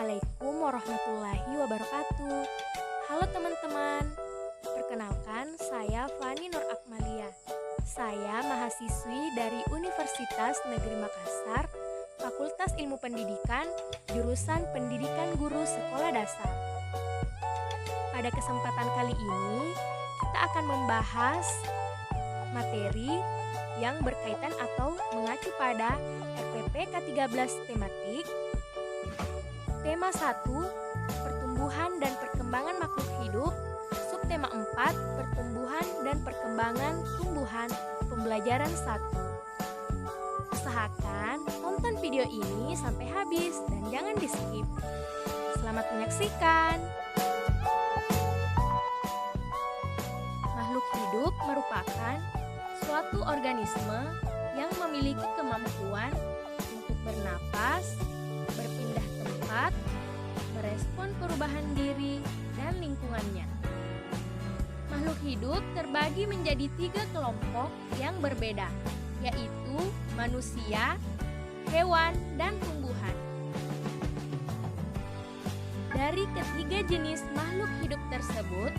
Assalamualaikum warahmatullahi wabarakatuh. Halo teman-teman, perkenalkan saya Fani Nur Akmalia. Saya mahasiswi dari Universitas Negeri Makassar, Fakultas Ilmu Pendidikan, jurusan Pendidikan Guru Sekolah Dasar. Pada kesempatan kali ini, kita akan membahas materi yang berkaitan atau mengacu pada RPP K13 tematik. Tema 1, Pertumbuhan dan Perkembangan Makhluk Hidup. Subtema 4, Pertumbuhan dan Perkembangan Tumbuhan. Pembelajaran 1. Usahakan tonton video ini sampai habis dan jangan di-skip. Selamat menyaksikan. Makhluk hidup merupakan suatu organisme yang memiliki kemampuan untuk bernapas, berpindah tempat, merespon perubahan diri dan lingkungannya. Makhluk hidup terbagi menjadi 3 kelompok yang berbeda, yaitu manusia, hewan, dan tumbuhan. Dari ketiga jenis makhluk hidup tersebut,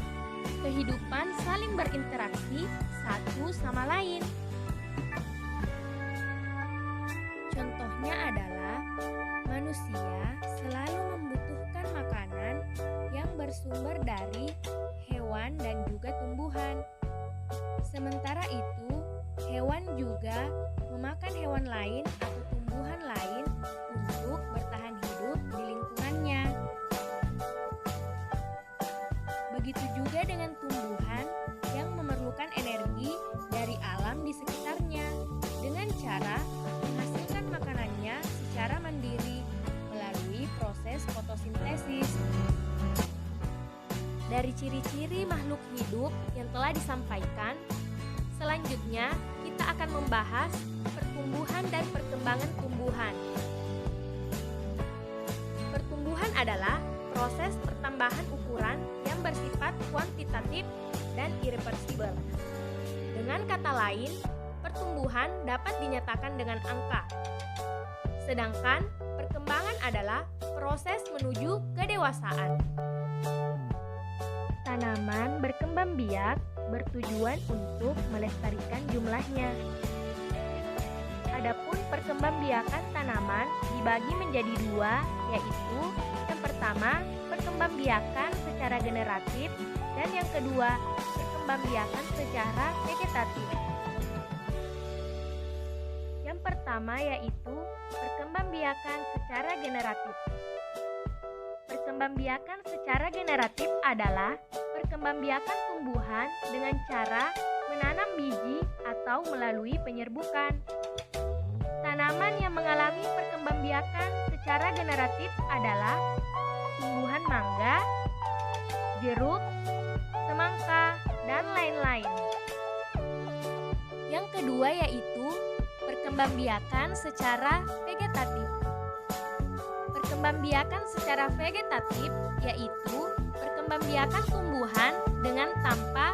kehidupan saling berinteraksi satu sama lain. Contohnya adalah manusia selalu membutuhkan makanan yang bersumber dari hewan dan juga tumbuhan. Sementara itu, hewan juga memakan hewan lain atau tumbuhan lain untuk bertahan hidup di lingkungannya. Begitu juga dengan tumbuhan yang memerlukan energi dari alam di sekitarnya dengan cara menghasilkan makanannya secara mandiri melalui proses fotosintesis. Dari ciri-ciri makhluk hidup yang telah disampaikan, selanjutnya kita akan membahas pertumbuhan dan perkembangan tumbuhan. Pertumbuhan adalah proses pertambahan ukuran yang bersifat kuantitatif dan irreversibel. Dengan kata lain, pertumbuhan dapat dinyatakan dengan angka. Sedangkan perkembangan adalah proses menuju kedewasaan. Tanaman berkembang biak bertujuan untuk melestarikan jumlahnya. Adapun perkembangbiakan tanaman dibagi menjadi 2, yaitu yang pertama, perkembangbiakan secara generatif, dan yang kedua, perkembangbiakan secara vegetatif. Yang pertama yaitu perkembangbiakan secara generatif. Perkembangbiakan secara generatif adalah perkembangbiakan tumbuhan dengan cara menanam biji atau melalui penyerbukan. Tanaman yang mengalami perkembangbiakan secara generatif adalah tumbuhan mangga, jeruk, semangka, dan lain-lain. Yang kedua yaitu perkembangbiakan secara vegetatif. Perkembangbiakan secara vegetatif yaitu perkembangbiakan tumbuhan dengan tanpa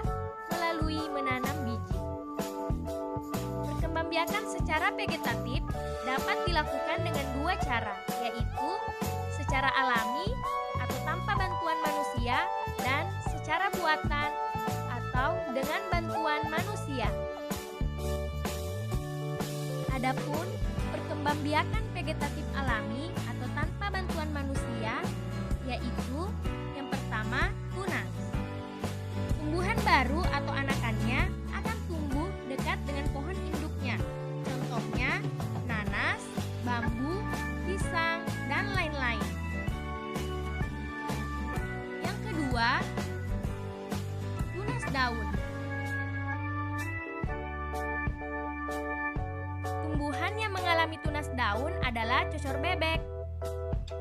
melalui menanam biji. Perkembangbiakan secara vegetatif dapat dilakukan dengan 2 cara, yaitu secara alami atau tanpa bantuan manusia dan secara buatan atau dengan bantuan manusia. Adapun perkembangbiakan vegetatif alami atau tanpa bantuan manusia yaitu yang pertama, tunas. Tumbuhan baru atau anakannya akan tumbuh dekat dengan pohon induknya. Contohnya nanas, bambu, pisang, dan lain-lain. Yang kedua, tunas daun. Tumbuhan yang mengalami tunas daun adalah cocor bebek.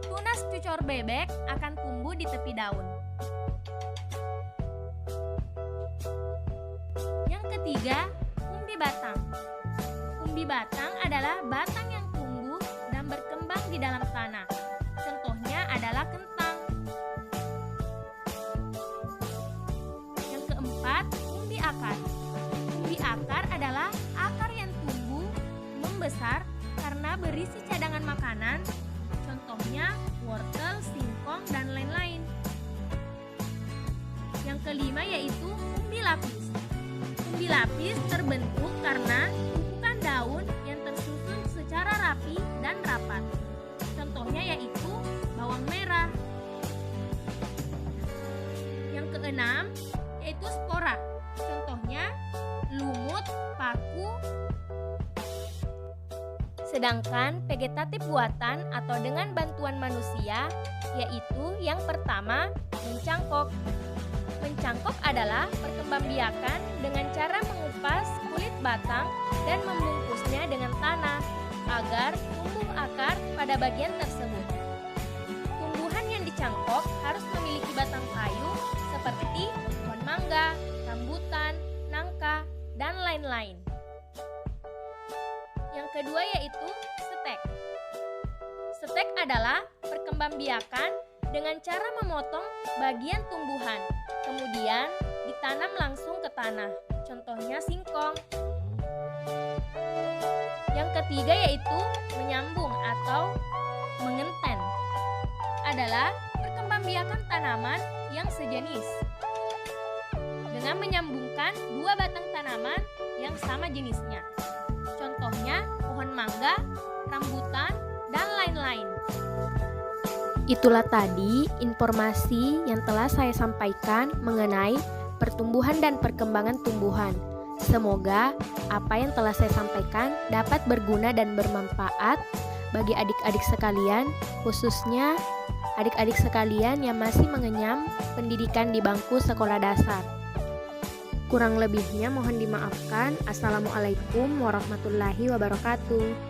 Tunas cocor bebek akan tumbuh di tepi daun. Yang ketiga, umbi batang. Umbi batang adalah batang yang tumbuh dan berkembang di dalam tanah. Contohnya adalah kentang. Yang keempat, umbi akar. Umbi akar adalah akar yang tumbuh membesar karena berisi cadangan makanan. Contohnya wortel, kelima yaitu umbi lapis. Umbi lapis terbentuk karena tumpukan daun yang tersusun secara rapi dan rapat. Contohnya yaitu bawang merah. Yang keenam yaitu spora. Contohnya lumut, paku. Sedangkan vegetatif buatan atau dengan bantuan manusia yaitu yang pertama mencangkok. Mencangkok adalah perkembangbiakan dengan cara mengupas kulit batang dan membungkusnya dengan tanah agar tumbuh akar pada bagian tersebut. Tumbuhan yang dicangkok harus memiliki batang kayu seperti pohon mangga, rambutan, nangka, dan lain-lain. Yang kedua yaitu stek. Stek adalah perkembangbiakan dengan cara memotong bagian tumbuhan, kemudian ditanam langsung ke tanah. Contohnya singkong. Yang ketiga yaitu menyambung atau mengenten. Adalah perkembangbiakan tanaman yang sejenis dengan menyambungkan dua batang tanaman yang sama jenisnya. Contohnya pohon mangga, rambutan, dan lain-lain. Itulah tadi informasi yang telah saya sampaikan mengenai pertumbuhan dan perkembangan tumbuhan. Semoga apa yang telah saya sampaikan dapat berguna dan bermanfaat bagi adik-adik sekalian, khususnya adik-adik sekalian yang masih mengenyam pendidikan di bangku sekolah dasar. Kurang lebihnya mohon dimaafkan. Assalamualaikum warahmatullahi wabarakatuh.